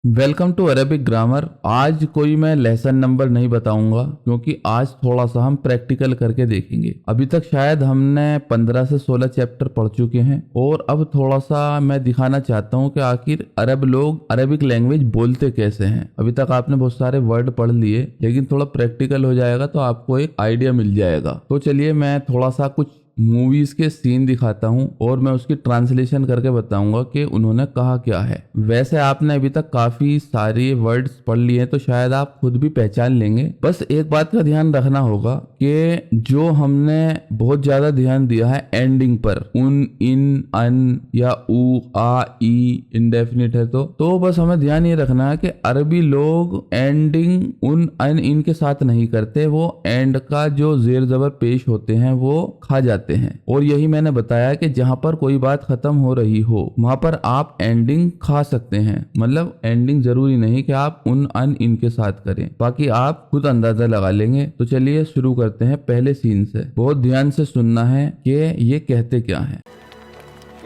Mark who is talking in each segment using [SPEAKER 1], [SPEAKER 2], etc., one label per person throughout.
[SPEAKER 1] Welcome to Arabic grammar. आज कोई मैं लेसन नंबर नहीं बताऊंगा क्योंकि आज थोड़ा सा हम प्रैक्टिकल करके देखेंगे। अभी तक शायद हमने 15 से 16 चैप्टर पढ़ चुके हैं और अब थोड़ा सा मैं दिखाना चाहता हूं कि आखिर अरब लोग अरेबिक लैंग्वेज बोलते कैसे हैं। अभी तक आपने बहुत सारे वर्ड पढ़ लिए, लेकिन थोड़ा प्रैक्टिकल हो जाएगा तो आपको एक आइडिया मिल जाएगा। तो चलिए मैं थोड़ा सा कुछ मूवीज के सीन दिखाता हूं और मैं उसकी ट्रांसलेशन करके बताऊंगा कि उन्होंने कहा क्या है। वैसे आपने अभी तक काफी सारे वर्ड्स पढ़ लिए हैं तो शायद आप खुद भी पहचान लेंगे। बस एक बात का ध्यान रखना होगा कि जो हमने बहुत ज्यादा ध्यान दिया है एंडिंग पर, उन, इन, अन या उ, आ, ई इंडेफिनिट है तो बस हमें ध्यान ये रखना है कि अरबी लोग एंडिंग उन, अन, इन के साथ नहीं करते। वो एंड का जो जेर जबर पेश होते हैं वो खा जाते हैं। और यही मैंने बताया कि जहां पर कोई बात खत्म हो रही हो वहां पर आप एंडिंग खा सकते हैं। मतलब एंडिंग जरूरी नहीं कि आप उन, अन, इन के साथ करें, बाकी आप खुद अंदाजा लगा लेंगे। तो चलिए शुरू करते हैं पहले सीन से। बहुत ध्यान से सुनना है कि ये कहते क्या है।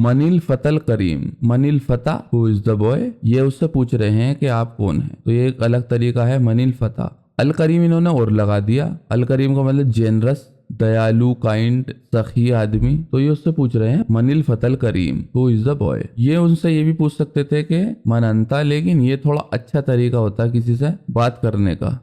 [SPEAKER 1] मनिल फतल करीम। मनिल फता हु इज द बॉय, ये उससे पूछ रहे हैं कि आप कौन हैं। तो ये एक अलग तरीका है मनिल फता। अल करीम इन्होंने और लगा दिया। अल करीम का मतलब जेनरस, दयालु, काइंड, सखी आदमी। तो ये उससे पूछ रहे हैं मनिल फतल करीम हु इज द बॉय। ये उनसे ये भी पूछ सकते थे कि मन अंता, लेकिन ये थोड़ा अच्छा तरीका होता है किसी से बात करने का।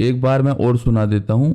[SPEAKER 1] एक बार मैं और सुना देता हूँ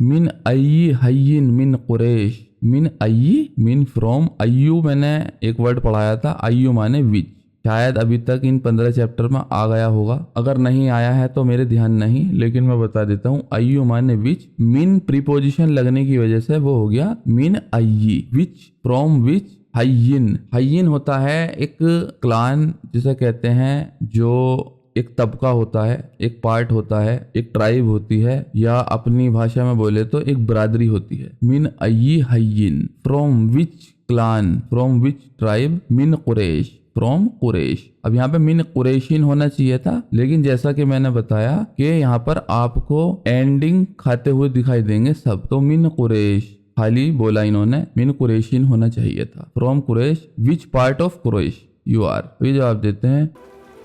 [SPEAKER 1] मिन अय्यी हय्यिन मिन कुरैश। मिन अय्यी मिन फ्रॉम। अय्यू मैंने एक वर्ड पढ़ाया था, अय्यू माने विच। शायद अभी तक इन 15 चैप्टर में आ गया होगा, अगर नहीं आया है तो मेरे ध्यान नहीं, लेकिन मैं बता देता हूँ। अय्यू माने विच। मिन प्रीपोजिशन लगने की वजह से वो हो गया मिन अय्यी। विच, फ्रॉम विच। हय्यिन, हय्यिन होता है एक क्लान जिसे कहते हैं, जो एक तबका होता है, एक पार्ट होता है, एक ट्राइब होती है, या अपनी भाषा में बोले तो एक बरादरी होती है। मिन अय्यी हय्यिन, from which clan, from which tribe. मिन कुरैश, फ्रॉम कुरैश। अब यहाँ पे मिन कुरैशिन होना चाहिए था, लेकिन जैसा कि मैंने बताया कि यहाँ पर आपको एंडिंग खाते हुए दिखाई देंगे सब। तो मिन कुरैश खाली बोला इन्होंने, मिन कुरैशिन होना चाहिए था। From Quraysh. Which part of Quraysh you are. तो ये जवाब देते हैं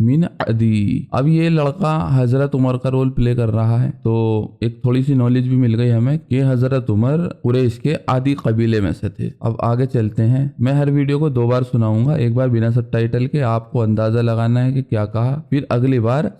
[SPEAKER 1] मिन अदी। अब ये लड़का हजरत उमर का रोल प्ले कर रहा है, तो एक थोड़ी सी नॉलेज भी मिल गई हमें कि हजरत उमर कुरैश के आदि कबीले में से थे। अब आगे चलते हैं। मैं हर वीडियो को 2 बार सुनाऊंगा, एक बार बिना सबटाइटल के, आपको अंदाजा लगाना है कि क्या कहा, फिर अगली बार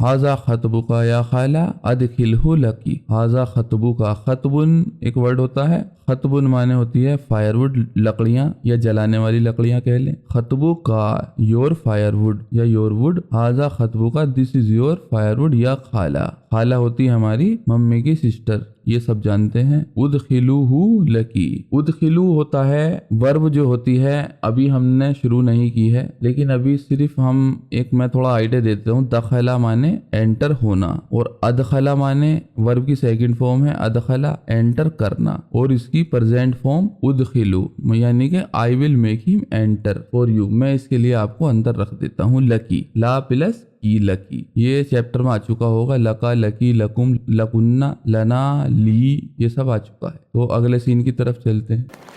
[SPEAKER 1] हाजा खतबू का या खाला अदखिलहु लकी। हाजा खतबू का, खतबुन एक वर्ड होता है। खतबुन माने होती है फायरवुड, लकड़ियां या जलाने वाली लकड़ियां कह लें। खतबू का योर फायरवुड या योर वुड। हाजा खतबू का दिस इज योर फायरवुड या खाला। खाला होती है हमारी मम्मी की सिस्टर, ये सब जानते हैं। उदखिलूहु लकी। उदखिलू होता है वर्ब जो होती है, अभी हमने शुरू नहीं की है, लेकिन अभी सिर्फ हम एक, मैं थोड़ा आइडिया देता हूँ। दखला माने एंटर होना, और अदखला माने वर्ब की सेकंड फॉर्म है अदखला, एंटर करना, और इसकी प्रेजेंट फॉर्म उदखिलू, यानी कि I will make him enter for you. मैं इसके लिए आपको अंदर रख देता हूँ लकी, ला प्लस की लकी। ये चैप्टर में आ चुका होगा। लका, लकी, लकुम, लकुन्ना, लना, ली, ये सब आ चुका है। तो अगले सीन की तरफ चलते हैं।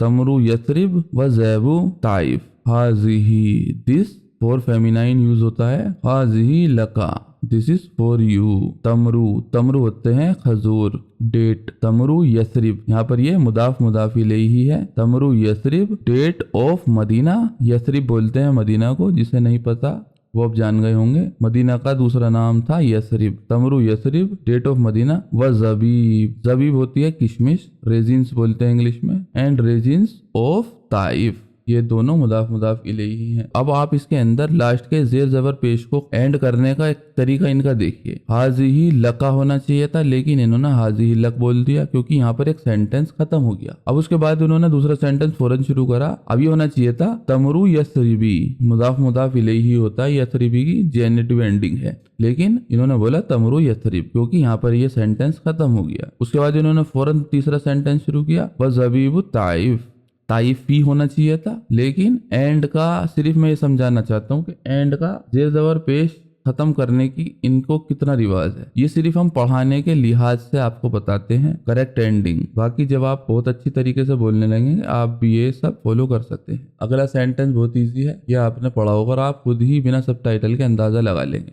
[SPEAKER 1] तमरु यथरिब व ज़ैबु ताइफ। हाजिही, दिस फॉर फेमिनाइन यूज होता है। हाजिही लका, दिस इज फॉर यू। तमरू, तमरू होते हैं खजूर, डेट। तमरू यसरिब, यहाँ पर ये मुदाफ मुदाफी ले ही है। तमरू यसरिब, डेट ऑफ मदीना। यसरिब बोलते हैं मदीना को, जिसे नहीं पता वो अब जान गए होंगे। मदीना का दूसरा नाम था यसरिब। तमरू यसरिब, डेट ऑफ मदीना। व जबीब, जबीब होती है किशमिश, रेजिन्स बोलते हैं इंग्लिश में। एंड रेजिन्स ऑफ ताइफ, ये दोनों मुदाफ मुदाफ इलैही हैं। अब आप इसके अंदर लास्ट के जेर जबर पेश को एंड करने का एक तरीका इनका देखिए। हाजिही लका होना चाहिए था, लेकिन इन्होंने हाजिही लक बोल दिया क्योंकि यहाँ पर एक सेंटेंस खत्म हो गया। अब उसके बाद उन्होंने दूसरा सेंटेंस फौरन शुरू करा। अब ये होना चाहिए था तमरू यसरिबी, मुदाफ मुदाफ इलैही होता है, यसरिबी की जेनेटिव एंडिंग है, लेकिन इन्होंने बोला तमरू यसरिब क्योंकि यहाँ पर ये सेंटेंस खत्म हो गया। उसके बाद इन्होंने फौरन तीसरा सेंटेंस शुरू किया, व ज़बीबु ताइफ, ताइफ भी होना चाहिए था, लेकिन एंड का सिर्फ मैं ये समझाना चाहता हूँ कि एंड का जेर जबर पेश खत्म करने की इनको कितना रिवाज है। ये सिर्फ हम पढ़ाने के लिहाज से आपको बताते हैं करेक्ट एंडिंग। बाकी जब आप बहुत अच्छी तरीके से बोलने लगेंगे आप भी ये सब फॉलो कर सकते हैं। अगला सेंटेंस बहुत इजी है, ये आपने पढ़ा होगा और आप खुद ही बिना सबटाइटल के अंदाजा लगा लेंगे।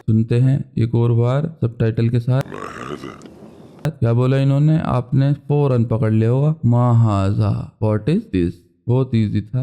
[SPEAKER 1] सुनते हैं एक और बार सबटाइटल के साथ। क्या बोला इन्होंने, आपने फौरन पकड़ लिया होगा, मा हाजा, व्हाट इज दिस। बहुत इजी था।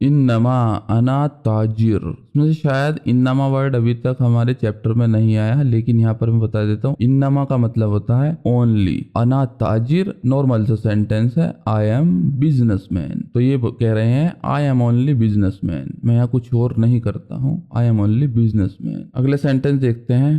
[SPEAKER 1] इन्नमा अना ताजिर, इसमें से शायद इन्नमा वर्ड अभी तक हमारे चैप्टर में नहीं आया, लेकिन यहाँ पर मैं बता देता हूँ। इन्नमा का मतलब होता है ओनली, अना ताजिर नॉर्मल सा सेंटेंस है, आई एम बिजनेसमैन। तो ये कह रहे हैं आई एम ओनली बिजनेसमैन, मैं यहाँ कुछ और नहीं करता हूँ, आई एम ओनली बिजनेसमैन। अगले सेंटेंस देखते हैं।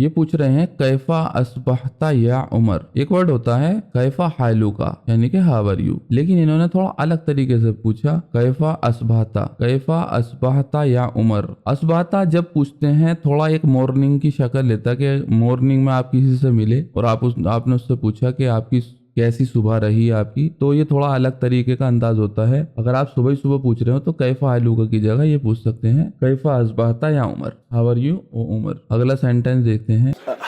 [SPEAKER 1] ये पूछ रहे हैं कैफा अस्बहता या उमर। एक वर्ड होता है कैफा हालू का, यानी कि हाउ आर यू, लेकिन इन्होंने थोड़ा अलग तरीके से पूछा, कैफा अस्बहता, कैफा अस्बहता या उमर। अस्बहता जब पूछते हैं थोड़ा एक मॉर्निंग की शक्ल लेता कि मॉर्निंग में आप किसी से मिले और आपने उससे पूछा कि आपकी कैसी सुबह रही आपकी, तो ये थोड़ा अलग तरीके का अंदाज होता है। अगर आप सुबह ही सुबह पूछ रहे हो तो कैफा आलूका की जगह ये पूछ सकते हैं कैफा अस्बहता या उमर, हाउ आर यू ओ उमर। अगला सेंटेंस देखते हैं।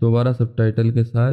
[SPEAKER 1] दोबारा सबटाइटल के साथ।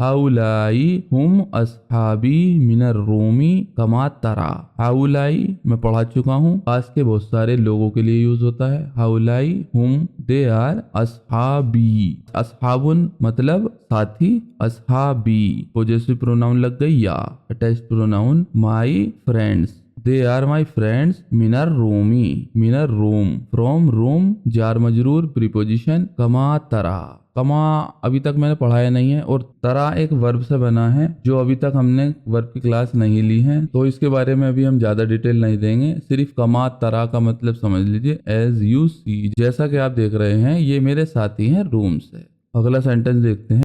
[SPEAKER 1] हाउलाई हुम अस्हाबी मिनर रूमी कमा तरा। हाउलाई मैं पढ़ा चुका हूँ, पास के बहुत सारे लोगों के लिए यूज होता है। हाउलाई हुम दे आर अस्हाबी, अस्हाबुन मतलब साथी, अस्हाबी पॉजेसिव प्रोनाउन लग गई या, attached pronoun my friends, they are my friends मिनर रूमी, मिनर रूम फ्रॉम रूम जार मजरूर प्रीपोजिशन कमा तरा। कमा अभी तक मैंने पढ़ाया नहीं है और तरा एक वर्ब से बना है जो अभी तक हमने वर्ब की क्लास नहीं ली है, तो इसके बारे में अभी हम ज्यादा डिटेल नहीं देंगे। सिर्फ कमा तरा का मतलब समझ लीजिए, एज यू सी, जैसा कि आप देख रहे हैं ये मेरे साथी हैं रूम से। अगला सेंटेंस देखते हैं।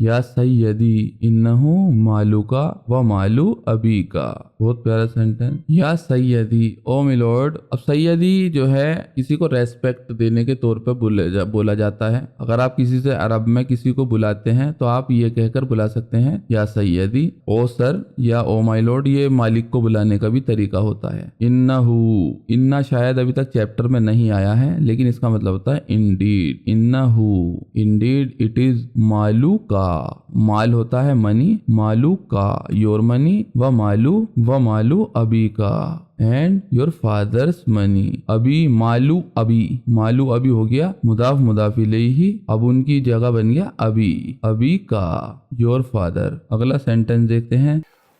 [SPEAKER 1] या सैयदी इन्नहु मालूका व मालू अबी का। बहुत प्यारा सेंटेंस, या सैयदी ओ मिलोड। अब सैयदी जो है किसी को रेस्पेक्ट देने के तौर पर बोला जाता है। अगर आप किसी से अरब में किसी को बुलाते हैं तो आप ये कहकर बुला सकते हैं या सैयदी, ओ सर या ओ माई लॉर्ड। ये मालिक को बुलाने का भी तरीका होता है। इन्नहु, इन्ना शायद अभी तक चैप्टर में नहीं आया है, लेकिन इसका मतलब होता है इंडीड। इन्नहु इंडीड इट इज मालू का, माल होता है मनी, मालू का योर मनी, व मालू अबी का एंड योर फादर्स मनी। अभी मालू अभी हो गया मुदाफ मुदाफ इलैही, अब उनकी जगह बन गया अबी का योर फादर। अगला सेंटेंस देखते हैं।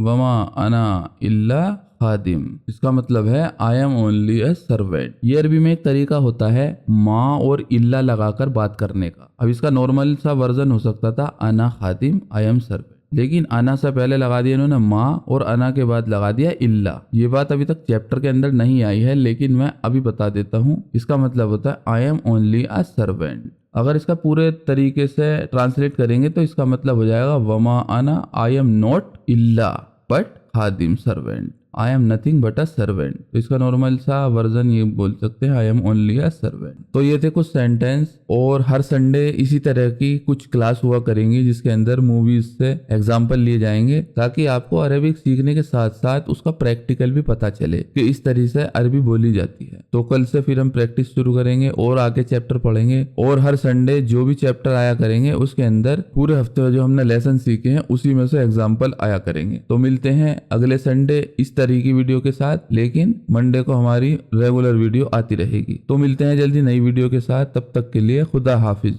[SPEAKER 1] वमा अना इल्ला खादिम, इसका मतलब है I am only A servant. ये अरबी में एक तरीका होता है माँ और इल्ला लगाकर बात करने का। अब इसका नॉर्मल सा वर्जन हो सकता था अना खादिम आई एम सर्वेंट, लेकिन अना से पहले लगा दिया इन्होंने माँ और अना के बाद लगा दिया इल्ला। ये बात अभी तक चैप्टर के अंदर नहीं आई है, लेकिन मैं अभी बता देता हूँ। इसका मतलब होता है I am only a servant. अगर इसका पूरे तरीके से ट्रांसलेट करेंगे तो इसका मतलब हो जाएगा वमा अना आई एम नॉट इल्ला but Khadim servant, I am nothing but a servant. तो इसका नॉर्मल सा वर्जन ये बोल सकते हैं I am only a servant. तो ये थे कुछ सेंटेंस, और हर संडे इसी तरह की कुछ क्लास हुआ करेंगी जिसके अंदर मूवीज से एग्जाम्पल लिए जाएंगे, ताकि आपको अरबिक सीखने के साथ साथ उसका प्रैक्टिकल भी पता चले कि इस तरह से अरबी बोली जाती है। तो कल से फिर हम प्रैक्टिस शुरू करेंगे और आगे चैप्टर पढ़ेंगे, और हर संडे जो भी चैप्टर आया करेंगे उसके अंदर पूरे हफ्ते में जो हमने लेसन सीखे हैं उसी में से एग्जाम्पल आया करेंगे। तो मिलते हैं अगले संडे इस तरह की वीडियो के साथ, लेकिन मंडे को हमारी रेगुलर वीडियो आती रहेगी। तो मिलते हैं जल्दी नई वीडियो के साथ, तब तक के लिए खुदा हाफिज।